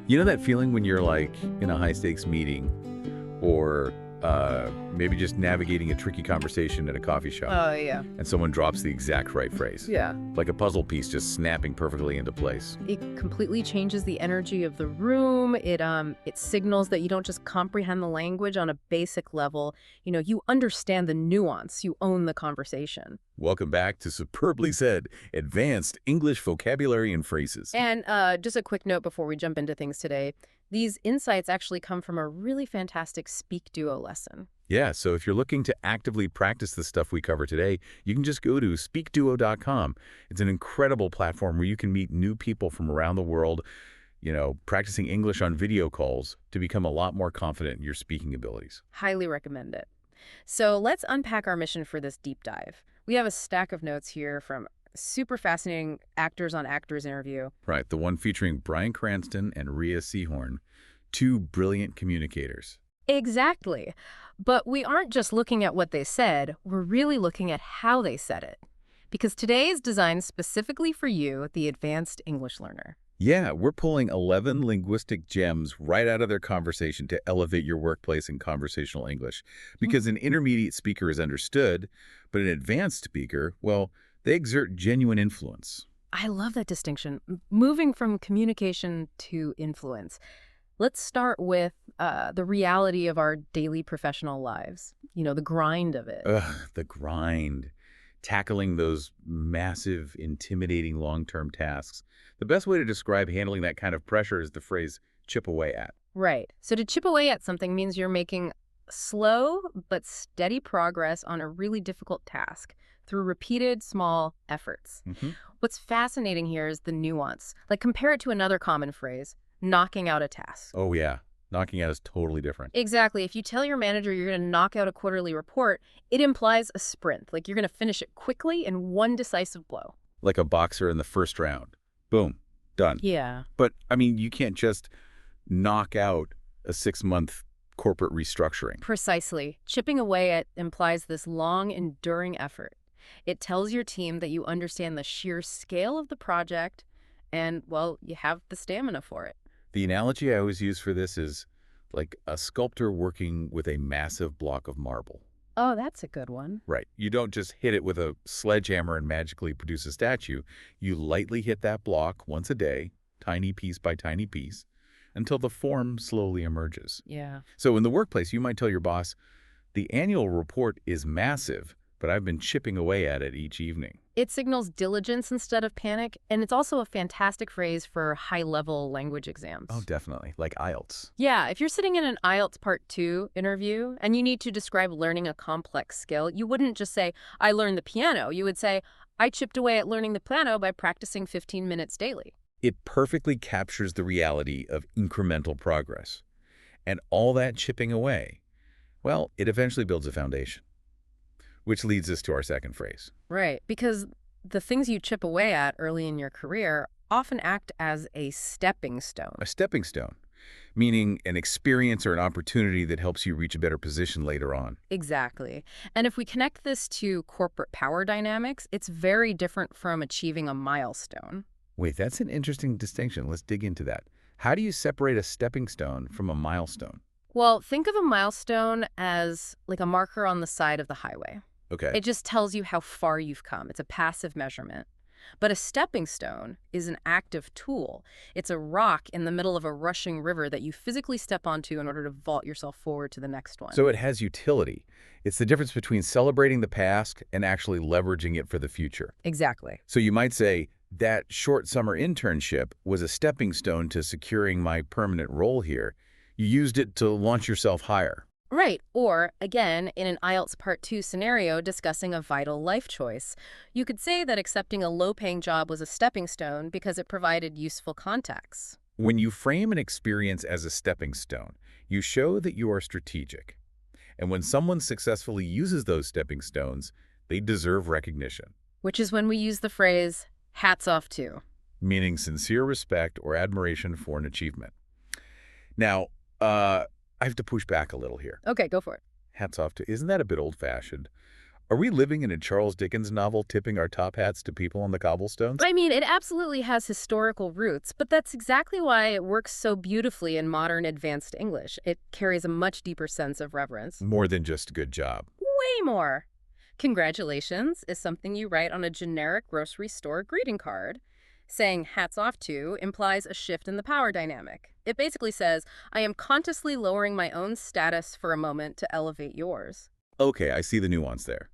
You know that feeling when you're like in a high-stakes meeting or maybe just navigating a tricky conversation at a coffee shop Oh, yeah. and someone drops the exact right phrase? Yeah. Like a puzzle piece just snapping perfectly into place. It completely changes the energy of the room. It signals that you don't just comprehend the language on a basic level. You understand the nuance. You own the conversation. Welcome back to Superbly Said, Advanced English Vocabulary and Phrases. And just a quick note before we jump into things today. These insights actually come from a really fantastic SpeakDuo lesson. Yeah, so if you're looking to actively practice the stuff we cover today, you can just go to SpeakDuo.com. It's an incredible platform where you can meet new people from around the world, practicing English on video calls to become a lot more confident in your speaking abilities. Highly recommend it. So let's unpack our mission for this deep dive. We have a stack of notes here from super fascinating actors on actors interview. Right, the one featuring Bryan Cranston and Rhea Seehorn, two brilliant communicators. Exactly. But we aren't just looking at what they said, we're really looking at how they said it. Because today is designed specifically for you, the advanced English learner. Yeah, we're pulling 11 linguistic gems right out of their conversation to elevate your workplace in conversational English. Because an intermediate speaker is understood, but an advanced speaker, well, they exert genuine influence. I love that distinction. Moving from communication to influence. Let's start with the reality of our daily professional lives. The grind of it. Ugh, the grind. Tackling those massive, intimidating long-term tasks. The best way to describe handling that kind of pressure is the phrase chip away at. Right. So to chip away at something means you're making slow but steady progress on a really difficult task through repeated small efforts. What's fascinating here is the nuance. Like compare it to another common phrase, knocking out a task. Oh yeah, knocking out is totally different. Exactly. If you tell your manager you're going to knock out a quarterly report, it implies a sprint. Like you're going to finish it quickly in one decisive blow. Like a boxer in the first round. Boom, done. Yeah. But, you can't just knock out a 6-month corporate restructuring. Precisely. Chipping away at implies this long, enduring effort. It tells your team that you understand the sheer scale of the project and, well, you have the stamina for it. The analogy I always use for this is like a sculptor working with a massive block of marble. Oh, that's a good one. Right. You don't just hit it with a sledgehammer and magically produce a statue. You lightly hit that block once a day, tiny piece by tiny piece, until the form slowly emerges. Yeah. So in the workplace, you might tell your boss, the annual report is massive, but I've been chipping away at it each evening. It signals diligence instead of panic, and it's also a fantastic phrase for high-level language exams. Oh, definitely. Like IELTS. Yeah, if you're sitting in an IELTS Part 2 interview and you need to describe learning a complex skill, you wouldn't just say, I learned the piano. You would say, I chipped away at learning the piano by practicing 15 minutes daily. It perfectly captures the reality of incremental progress. And all that chipping away, well, it eventually builds a foundation. Which leads us to our second phrase. Right, because the things you chip away at early in your career often act as a stepping stone. A stepping stone, meaning an experience or an opportunity that helps you reach a better position later on. Exactly. And if we connect this to corporate power dynamics, it's very different from achieving a milestone. Wait, that's an interesting distinction. Let's dig into that. How do you separate a stepping stone from a milestone? Well, think of a milestone as like a marker on the side of the highway. Okay. It just tells you how far you've come. It's a passive measurement. But a stepping stone is an active tool. It's a rock in the middle of a rushing river that you physically step onto in order to vault yourself forward to the next one. So it has utility. It's the difference between celebrating the past and actually leveraging it for the future. Exactly. So you might say, that short summer internship was a stepping stone to securing my permanent role here. You used it to launch yourself higher. Right. Or, again, in an IELTS Part 2 scenario discussing a vital life choice, you could say that accepting a low-paying job was a stepping stone because it provided useful contacts. When you frame an experience as a stepping stone, you show that you are strategic. And when someone successfully uses those stepping stones, they deserve recognition. Which is when we use the phrase, hats off to. Meaning sincere respect or admiration for an achievement. Now, I have to push back a little here. Okay, go for it. Hats off to, isn't that a bit old-fashioned? Are we living in a Charles Dickens novel, tipping our top hats to people on the cobblestones? I mean, it absolutely has historical roots, but that's exactly why it works so beautifully in modern advanced English. It carries a much deeper sense of reverence. More than just a good job. Way more. Congratulations is something you write on a generic grocery store greeting card. Saying hats off to implies a shift in the power dynamic. It basically says, I am consciously lowering my own status for a moment to elevate yours. Okay, I see the nuance there.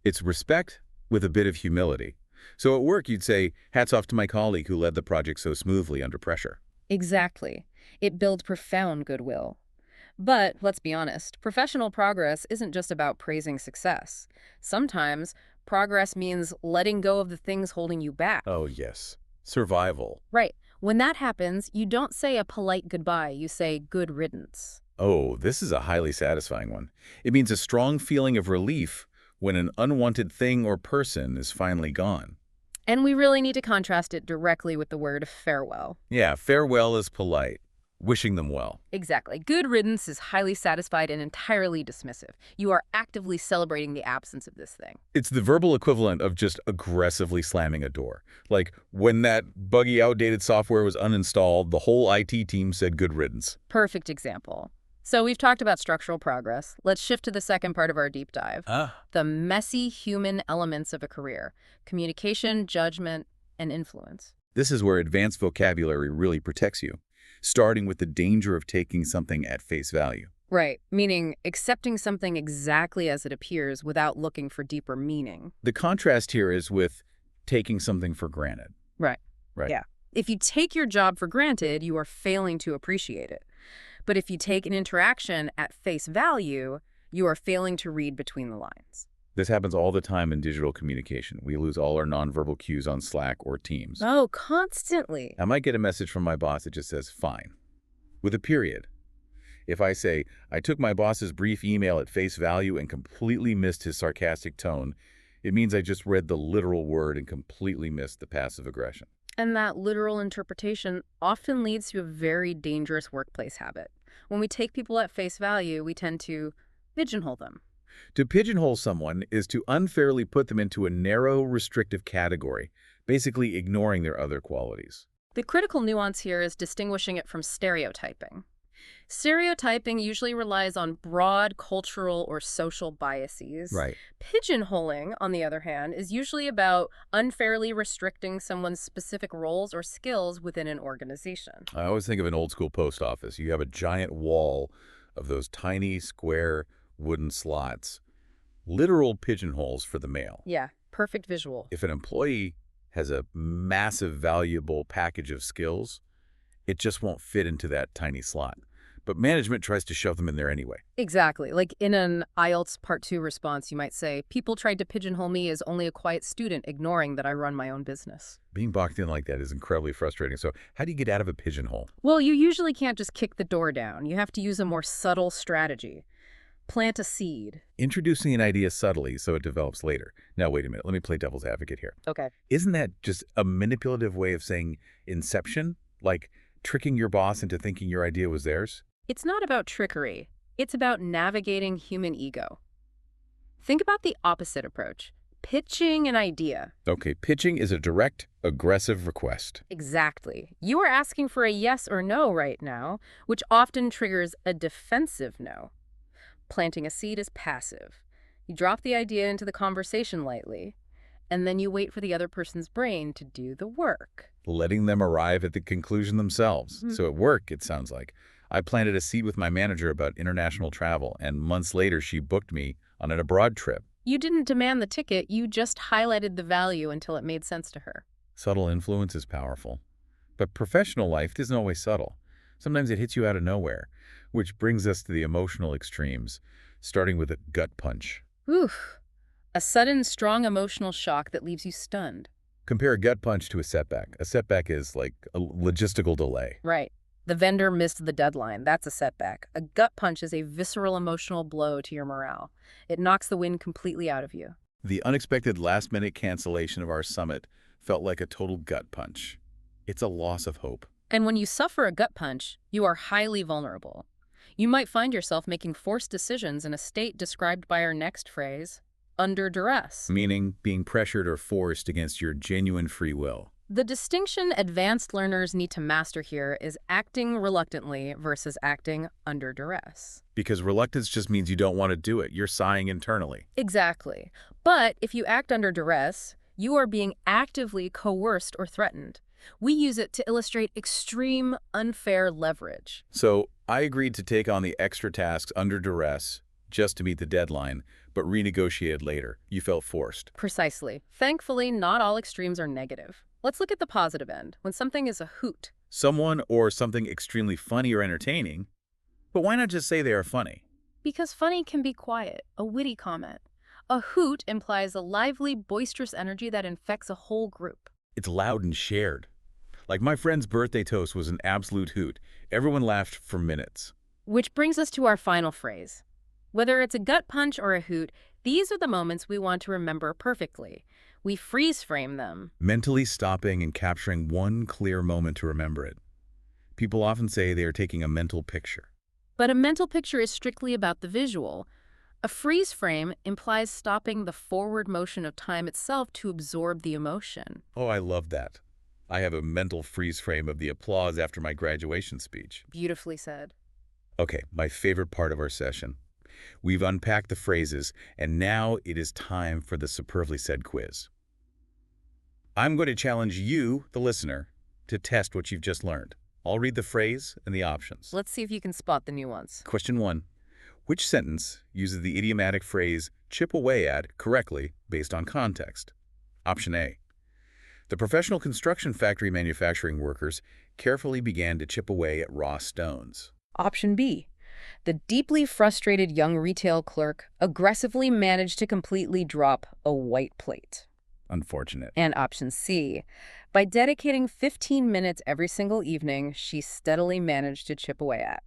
It's respect with a bit of humility. So at work, you'd say, hats off to my colleague who led the project so smoothly under pressure. Exactly. It builds profound goodwill. But let's be honest, professional progress isn't just about praising success. Sometimes progress means letting go of the things holding you back. Oh, yes. Survival. Right. When that happens, you don't say a polite goodbye, you say good riddance. Oh, this is a highly satisfying one. It means a strong feeling of relief when an unwanted thing or person is finally gone. And we really need to contrast it directly with the word farewell. Yeah, farewell is polite. Wishing them well. Exactly. Good riddance is highly satisfied and entirely dismissive. You are actively celebrating the absence of this thing. It's the verbal equivalent of just aggressively slamming a door. Like when that buggy, outdated software was uninstalled, the whole IT team said good riddance. Perfect example. So we've talked about structural progress. Let's shift to the second part of our deep dive. The messy human elements of a career. Communication, judgment, and influence. This is where advanced vocabulary really protects you, starting with the danger of taking something at face value. Right, meaning accepting something exactly as it appears without looking for deeper meaning. The contrast here is with taking something for granted. Right. Right. Yeah. If you take your job for granted, you are failing to appreciate it. But if you take an interaction at face value, you are failing to read between the lines. This happens all the time in digital communication. We lose all our nonverbal cues on Slack or Teams. Oh, constantly. I might get a message from my boss that just says, fine, with a period. If I say, I took my boss's brief email at face value and completely missed his sarcastic tone, it means I just read the literal word and completely missed the passive aggression. And that literal interpretation often leads to a very dangerous workplace habit. When we take people at face value, we tend to pigeonhole them. To pigeonhole someone is to unfairly put them into a narrow, restrictive category, basically ignoring their other qualities. The critical nuance here is distinguishing it from stereotyping. Stereotyping usually relies on broad cultural or social biases. Right. Pigeonholing, on the other hand, is usually about unfairly restricting someone's specific roles or skills within an organization. I always think of an old school post office. You have a giant wall of those tiny, square, wooden slots, literal pigeonholes for the mail. Yeah, perfect visual. If an employee has a massive, valuable package of skills, it just won't fit into that tiny slot. But management tries to shove them in there anyway. Exactly. Like in an IELTS Part 2 response, you might say, people tried to pigeonhole me as only a quiet student, ignoring that I run my own business. Being boxed in like that is incredibly frustrating. So how do you get out of a pigeonhole? Well, you usually can't just kick the door down. You have to use a more subtle strategy. Plant a seed. Introducing an idea subtly so it develops later. Now, wait a minute. Let me play devil's advocate here. Okay. Isn't that just a manipulative way of saying inception? Like tricking your boss into thinking your idea was theirs? It's not about trickery. It's about navigating human ego. Think about the opposite approach. Pitching an idea. Okay, pitching is a direct, aggressive request. Exactly. You are asking for a yes or no right now, which often triggers a defensive no. Planting a seed is passive. You drop the idea into the conversation lightly, and then you wait for the other person's brain to do the work. Letting them arrive at the conclusion themselves. So at work, it sounds like, I planted a seed with my manager about international travel, and months later she booked me on an abroad trip. You didn't demand the ticket, you just highlighted the value until it made sense to her. Subtle influence is powerful. But professional life isn't always subtle. Sometimes it hits you out of nowhere, which brings us to the emotional extremes, starting with a gut punch. Oof. A sudden, strong emotional shock that leaves you stunned. Compare a gut punch to a setback. A setback is like a logistical delay. Right. The vendor missed the deadline. That's a setback. A gut punch is a visceral emotional blow to your morale. It knocks the wind completely out of you. The unexpected last-minute cancellation of our summit felt like a total gut punch. It's a loss of hope. And when you suffer a gut punch, you are highly vulnerable. You might find yourself making forced decisions in a state described by our next phrase, under duress. Meaning being pressured or forced against your genuine free will. The distinction advanced learners need to master here is acting reluctantly versus acting under duress. Because reluctance just means you don't want to do it. You're sighing internally. Exactly. But if you act under duress, you are being actively coerced or threatened. We use it to illustrate extreme, unfair leverage. So I agreed to take on the extra tasks under duress just to meet the deadline, but renegotiated later. You felt forced. Precisely. Thankfully, not all extremes are negative. Let's look at the positive end, when something is a hoot. Someone or something extremely funny or entertaining, but why not just say they are funny? Because funny can be quiet, a witty comment. A hoot implies a lively, boisterous energy that infects a whole group. It's loud and shared. Like my friend's birthday toast was an absolute hoot. Everyone laughed for minutes. Which brings us to our final phrase. Whether it's a gut punch or a hoot, these are the moments we want to remember perfectly. We freeze frame them. Mentally stopping and capturing one clear moment to remember it. People often say they are taking a mental picture. But a mental picture is strictly about the visual. A freeze frame implies stopping the forward motion of time itself to absorb the emotion. Oh, I love that. I have a mental freeze frame of the applause after my graduation speech. Beautifully said. Okay, my favorite part of our session. We've unpacked the phrases, and now it is time for the superbly said quiz. I'm going to challenge you, the listener, to test what you've just learned. I'll read the phrase and the options. Let's see if you can spot the nuance. Question 1. Which sentence uses the idiomatic phrase chip away at correctly based on context? Option A. The professional construction factory manufacturing workers carefully began to chip away at raw stones. Option B. The deeply frustrated young retail clerk aggressively managed to completely drop a white plate. Unfortunate. And option C. By dedicating 15 minutes every single evening, she steadily managed to chip away at.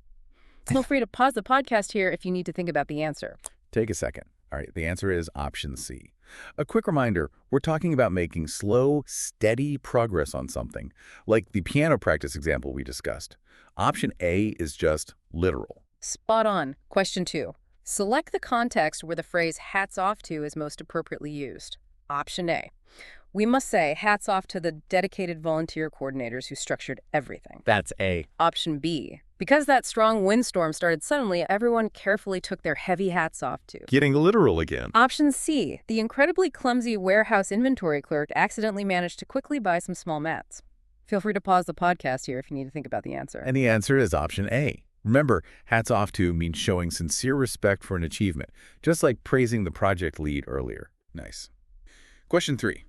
Feel free to pause the podcast here if you need to think about the answer. Take a second. All right, the answer is option C. A quick reminder, we're talking about making slow, steady progress on something, like the piano practice example we discussed. Option A is just literal. Spot on. Question 2. Select the context where the phrase hats off to is most appropriately used. Option A. We must say hats off to the dedicated volunteer coordinators who structured everything. That's A. Option B. Because that strong windstorm started suddenly, everyone carefully took their heavy hats off to. Getting literal again. Option C. The incredibly clumsy warehouse inventory clerk accidentally managed to quickly buy some small mats. Feel free to pause the podcast here if you need to think about the answer. And the answer is option A. Remember, hats off to means showing sincere respect for an achievement, just like praising the project lead earlier. Nice. Question 3.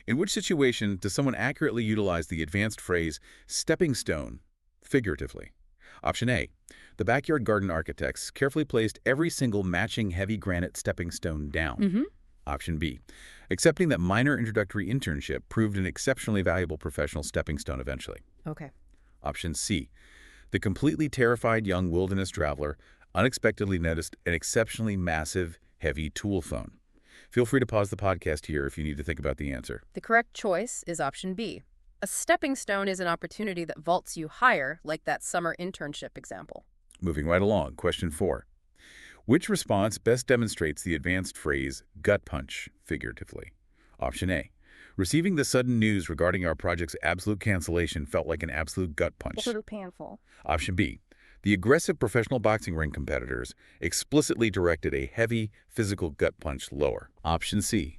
In which situation does someone accurately utilize the advanced phrase stepping stone figuratively? Option A. The backyard garden architects carefully placed every single matching heavy granite stepping stone down. Option B. Accepting that minor introductory internship proved an exceptionally valuable professional stepping stone eventually. Okay. Option C. The completely terrified young wilderness traveler unexpectedly noticed an exceptionally massive, heavy tool phone. Feel free to pause the podcast here if you need to think about the answer. The correct choice is option B. A stepping stone is an opportunity that vaults you higher, like that summer internship example. Moving right along, question 4. Which response best demonstrates the advanced phrase gut punch figuratively? Option A. Receiving the sudden news regarding our project's absolute cancellation felt like an absolute gut punch. A little painful. Option B. The aggressive professional boxing ring competitors explicitly directed a heavy physical gut punch lower. Option C.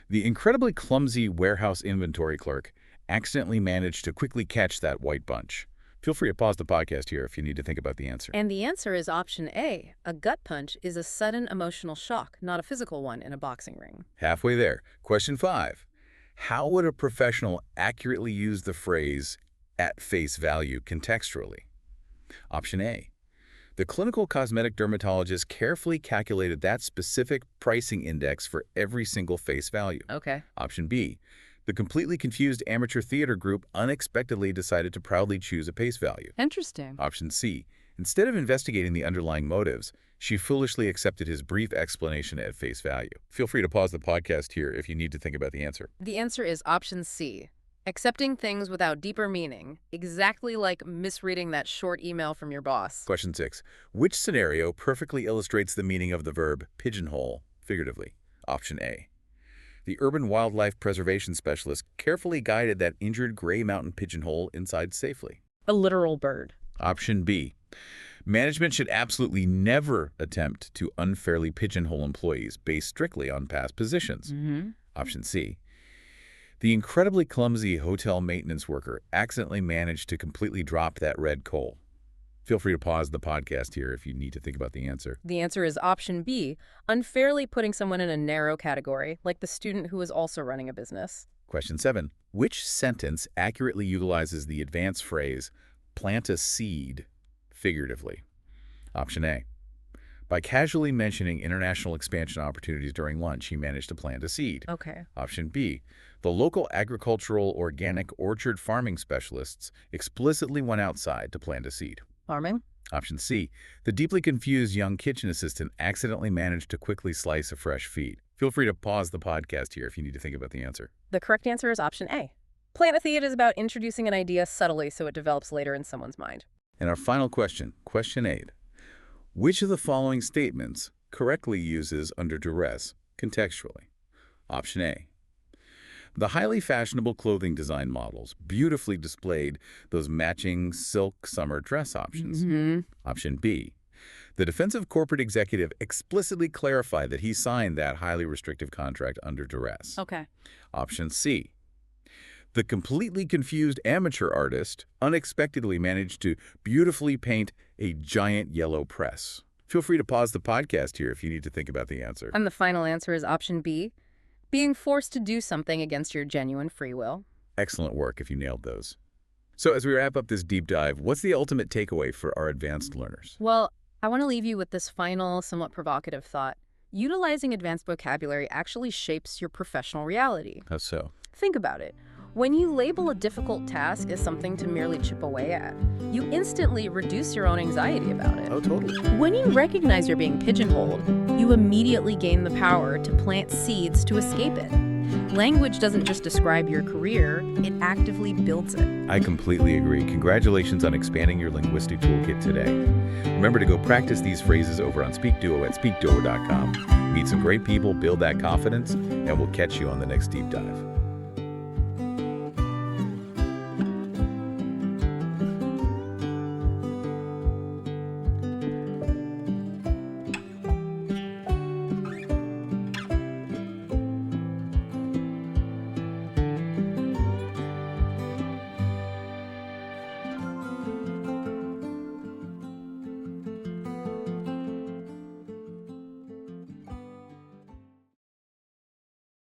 The incredibly clumsy warehouse inventory clerk accidentally managed to quickly catch that white bunch. Feel free to pause the podcast here if you need to think about the answer. And the answer is option A. A gut punch is a sudden emotional shock, not a physical one in a boxing ring. Halfway there. Question 5. How would a professional accurately use the phrase at face value contextually? Option A. The clinical cosmetic dermatologist carefully calculated that specific pricing index for every single face value. Okay. Option B. The completely confused amateur theater group unexpectedly decided to proudly choose a face value. Interesting. Option C. Instead of investigating the underlying motives, she foolishly accepted his brief explanation at face value. Feel free to pause the podcast here if you need to think about the answer. The answer is option C. Accepting things without deeper meaning, exactly like misreading that short email from your boss. Question 6. Which scenario perfectly illustrates the meaning of the verb pigeonhole figuratively? Option A. The urban wildlife preservation specialist carefully guided that injured gray mountain pigeonhole inside safely. A literal bird. Option B. Management should absolutely never attempt to unfairly pigeonhole employees based strictly on past positions. Option C. The incredibly clumsy hotel maintenance worker accidentally managed to completely drop that red coal. Feel free to pause the podcast here if you need to think about the answer. The answer is option B, unfairly putting someone in a narrow category, like the student who is also running a business. Question 7. Which sentence accurately utilizes the advanced phrase, plant a seed, figuratively? Option A. By casually mentioning international expansion opportunities during lunch, he managed to plant a seed. Okay. Option B. The local agricultural organic orchard farming specialists explicitly went outside to plant a seed. Farming? Option C. The deeply confused young kitchen assistant accidentally managed to quickly slice a fresh feed. Feel free to pause the podcast here if you need to think about the answer. The correct answer is option A. Plant a seed is about introducing an idea subtly so it develops later in someone's mind. And our final question, question 8. Which of the following statements correctly uses under duress contextually? Option A. The highly fashionable clothing design models beautifully displayed those matching silk summer dress options. Option B. The defensive corporate executive explicitly clarified that he signed that highly restrictive contract under duress. Okay. Option C. The completely confused amateur artist unexpectedly managed to beautifully paint a giant yellow press. Feel free to pause the podcast here if you need to think about the answer. And the final answer is option B, being forced to do something against your genuine free will. Excellent work if you nailed those. So as we wrap up this deep dive, what's the ultimate takeaway for our advanced learners? Well, I want to leave you with this final, somewhat provocative thought. Utilizing advanced vocabulary actually shapes your professional reality. How so? Think about it. When you label a difficult task as something to merely chip away at, you instantly reduce your own anxiety about it. Oh, totally. When you recognize you're being pigeonholed, you immediately gain the power to plant seeds to escape it. Language doesn't just describe your career, it actively builds it. I completely agree. Congratulations on expanding your linguistic toolkit today. Remember to go practice these phrases over on SpeakDuo at SpeakDuo.com. Meet some great people, build that confidence, and we'll catch you on the next deep dive.